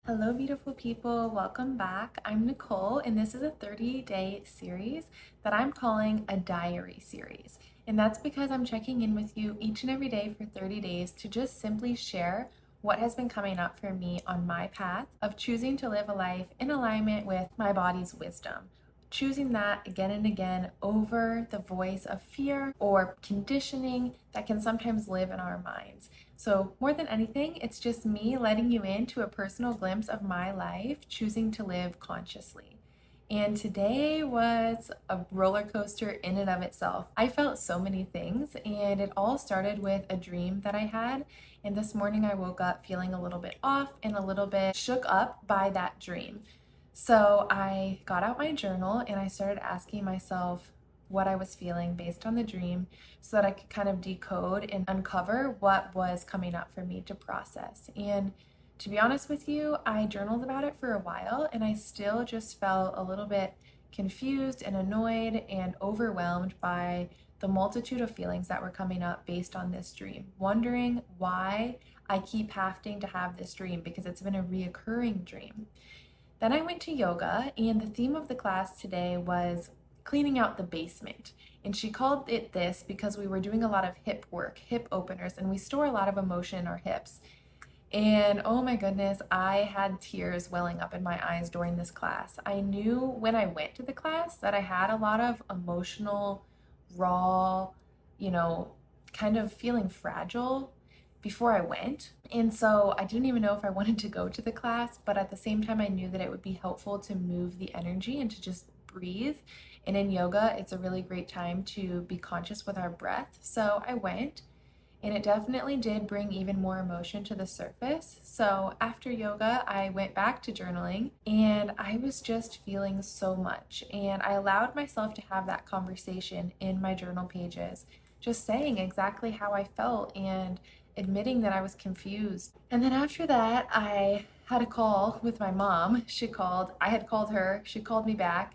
Hello, beautiful people. Welcome back. I'm Nicole, and this is a 30-day series that I'm calling a diary series. And that's because I'm checking in with you each and every day for 30 days to just simply share what has been coming up for me on my path of choosing to live a life in alignment with my body's wisdom. Choosing that again and again over the voice of fear or conditioning that can sometimes live in our minds. So, more than anything, it's just me letting you into a personal glimpse of my life, choosing to live consciously. And today was a roller coaster in and of itself. I felt so many things, and it all started with a dream that I had. And this morning I woke up feeling a little bit off and a little bit shook up by that dream. So I got out my journal and I started asking myself what I was feeling based on the dream so that I could kind of decode and uncover what was coming up for me to process. And to be honest with you, I journaled about it for a while and I still just felt a little bit confused and annoyed and overwhelmed by the multitude of feelings that were coming up based on this dream, wondering why I keep having to have this dream because it's been a reoccurring dream. Then I went to yoga, and the theme of the class today was cleaning out the basement. And she called it this because we were doing a lot of hip work, hip openers, and we store a lot of emotion in our hips. And oh my goodness, I had tears welling up in my eyes during this class. I knew when I went to the class that I had a lot of emotional, raw, you know, kind of feeling fragile before I went. And so I didn't even know if I wanted to go to the class, but at the same time, I knew that it would be helpful to move the energy and to just breathe. And in yoga, it's a really great time to be conscious with our breath. So I went, and it definitely did bring even more emotion to the surface. So after yoga, I went back to journaling, and I was just feeling so much. And I allowed myself to have that conversation in my journal pages, just saying exactly how I felt and admitting that I was confused. And then after that, I had a call with my mom. I had called her, she called me back,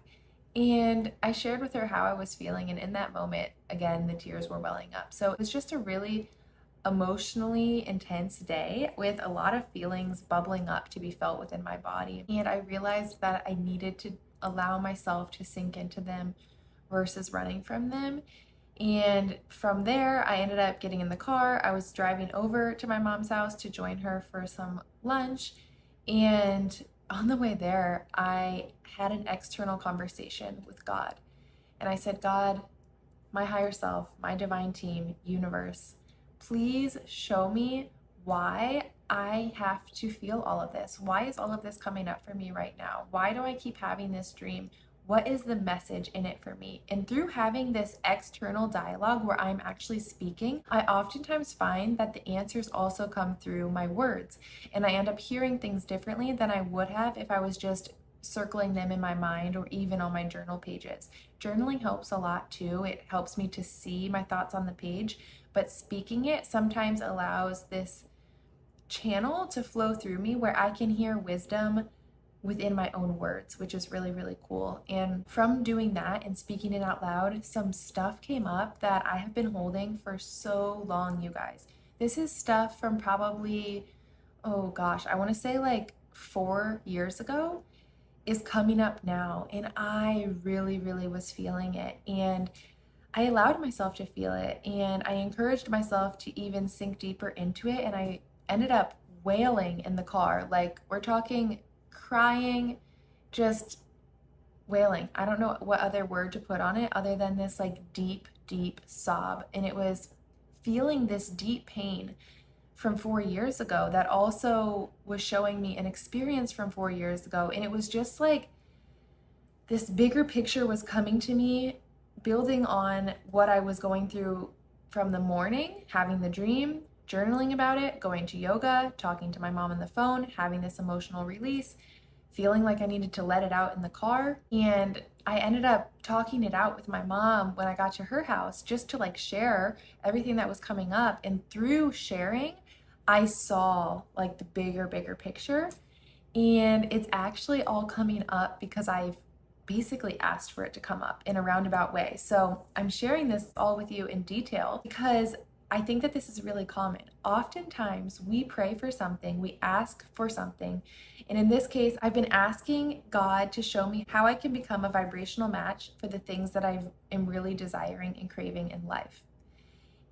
and I shared with her how I was feeling. And in that moment, again, the tears were welling up. So it was just a really emotionally intense day with a lot of feelings bubbling up to be felt within my body. And I realized that I needed to allow myself to sink into them versus running from them. And from there, I ended up getting in the car. I was driving over to my mom's house to join her for some lunch. And on the way there, I had an external conversation with God. And I said, God, my higher self, my divine team, universe, please show me why I have to feel all of this. Why is all of this coming up for me right now? Why do I keep having this dream? What is the message in it for me? And through having this external dialogue where I'm actually speaking, I oftentimes find that the answers also come through my words. And I end up hearing things differently than I would have if I was just circling them in my mind or even on my journal pages. Journaling helps a lot too. It helps me to see my thoughts on the page, but speaking it sometimes allows this channel to flow through me where I can hear wisdom within my own words, which is really, really cool. And from doing that and speaking it out loud, some stuff came up that I have been holding for so long, you guys. This is stuff from probably, oh gosh, I want to say like 4 years ago is coming up now. And I really, really was feeling it. And I allowed myself to feel it. And I encouraged myself to even sink deeper into it. And I ended up wailing in the car. Like, we're talking crying, just wailing. I don't know what other word to put on it other than this like deep, deep sob. And it was feeling this deep pain from 4 years ago that also was showing me an experience from 4 years ago. And it was just like this bigger picture was coming to me, building on what I was going through from the morning, having the dream, journaling about it, going to yoga, talking to my mom on the phone, having this emotional release, feeling like I needed to let it out in the car. And I ended up talking it out with my mom when I got to her house just to like share everything that was coming up. And through sharing, I saw like the bigger picture. And it's actually all coming up because I've basically asked for it to come up in a roundabout way. So I'm sharing this all with you in detail because I think that this is really common. Oftentimes we pray for something, we ask for something, and in this case, I've been asking God to show me how I can become a vibrational match for the things that I am really desiring and craving in life.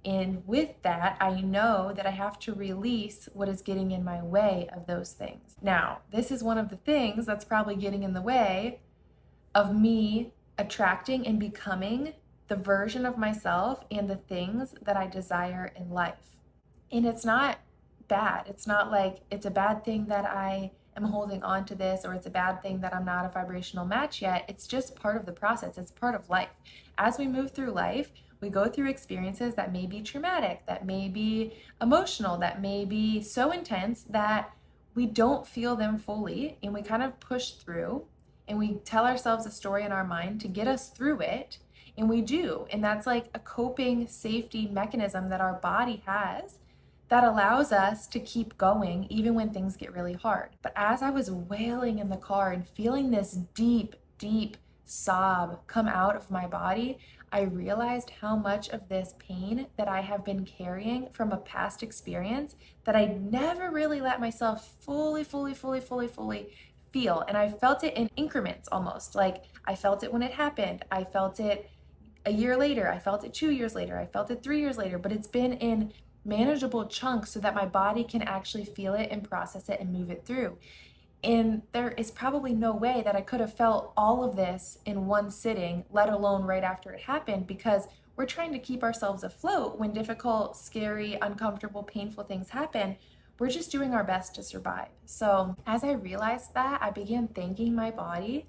And with that, I know that I have to release what is getting in my way of those things. Now, this is one of the things that's probably getting in the way of me attracting and becoming the version of myself and the things that I desire in life. And it's not bad. It's not like it's a bad thing that I am holding on to this, or it's a bad thing that I'm not a vibrational match yet. It's just part of the process. It's part of life. As we move through life, we go through experiences that may be traumatic, that may be emotional, that may be so intense that we don't feel them fully, and we kind of push through and we tell ourselves a story in our mind to get us through it, and we do. And that's like a coping safety mechanism that our body has that allows us to keep going even when things get really hard. But as I was wailing in the car and feeling this deep, deep sob come out of my body, I realized how much of this pain that I have been carrying from a past experience that I never really let myself fully feel. And I felt it in increments almost. Like I felt it when it happened. I felt it a year later. I felt it 2 years later. I felt it 3 years later. But it's been in manageable chunks so that my body can actually feel it and process it and move it through. And there is probably no way that I could have felt all of this in one sitting, let alone right after it happened, because we're trying to keep ourselves afloat when difficult, scary, uncomfortable, painful things happen. We're just doing our best to survive. So as I realized that, I began thanking my body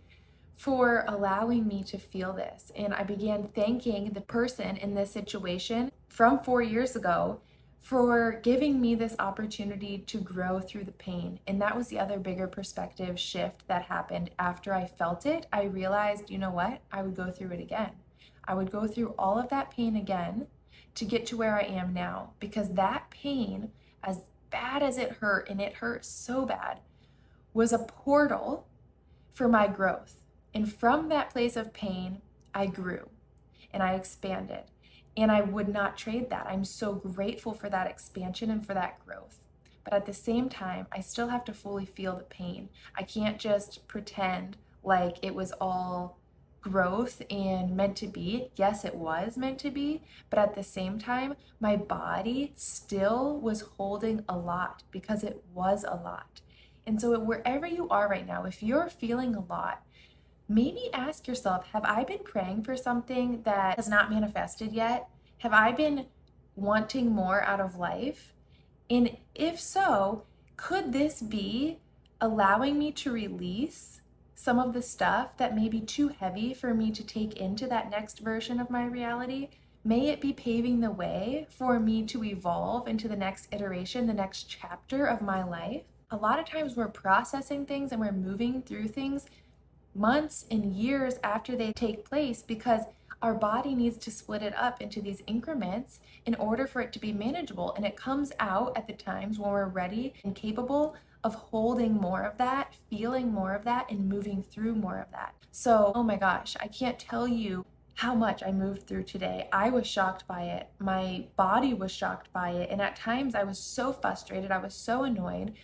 for allowing me to feel this. And I began thanking the person in this situation from 4 years ago for giving me this opportunity to grow through the pain. And that was the other bigger perspective shift that happened after I felt it. I realized, you know what? I would go through it again. I would go through all of that pain again to get to where I am now, because that pain, as bad as it hurt, and it hurt so bad, was a portal for my growth. And from that place of pain, I grew and I expanded. And I would not trade that. I'm so grateful for that expansion and for that growth. But at the same time, I still have to fully feel the pain. I can't just pretend like it was all growth and meant to be. Yes, it was meant to be. But at the same time, my body still was holding a lot because it was a lot. And so wherever you are right now, if you're feeling a lot, maybe ask yourself, have I been praying for something that has not manifested yet? Have I been wanting more out of life? And if so, could this be allowing me to release some of the stuff that may be too heavy for me to take into that next version of my reality? May it be paving the way for me to evolve into the next iteration, the next chapter of my life? A lot of times we're processing things and we're moving through things months and years after they take place because our body needs to split it up into these increments in order for it to be manageable. And it comes out at the times when we're ready and capable of holding more of that, feeling more of that, and moving through more of that. So, oh my gosh, I can't tell you how much I moved through today. I was shocked by it. My body was shocked by it. And at times I was so frustrated. I was so annoyed.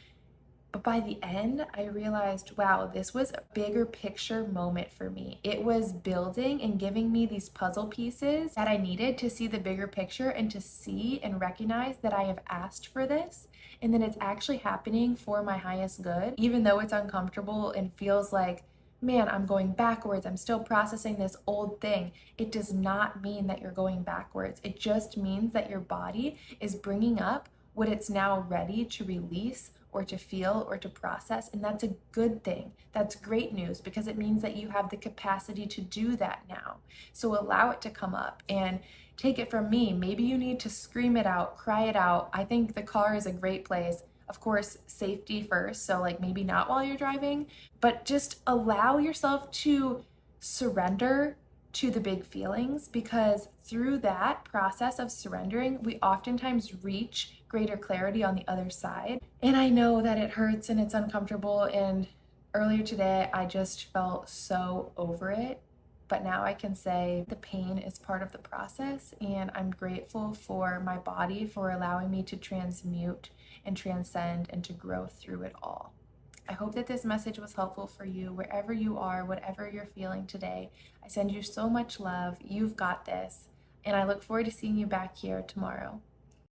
But by the end, I realized, wow, this was a bigger picture moment for me. It was building and giving me these puzzle pieces that I needed to see the bigger picture and to see and recognize that I have asked for this and that it's actually happening for my highest good. Even though it's uncomfortable and feels like, man, I'm going backwards, I'm still processing this old thing. It does not mean that you're going backwards. It just means that your body is bringing up what it's now ready to release or to feel or to process, and that's a good thing. That's great news because it means that you have the capacity to do that now. So allow it to come up and take it from me. Maybe you need to scream it out, cry it out. I think the car is a great place. Of course, safety first, so like maybe not while you're driving, but just allow yourself to surrender to the big feelings, because through that process of surrendering, we oftentimes reach greater clarity on the other side. And I know that it hurts and it's uncomfortable, and earlier today I just felt so over it. But now I can say the pain is part of the process, and I'm grateful for my body for allowing me to transmute and transcend and to grow through it all. I hope that this message was helpful for you wherever you are, whatever you're feeling today. I send you so much love. You've got this. And I look forward to seeing you back here tomorrow.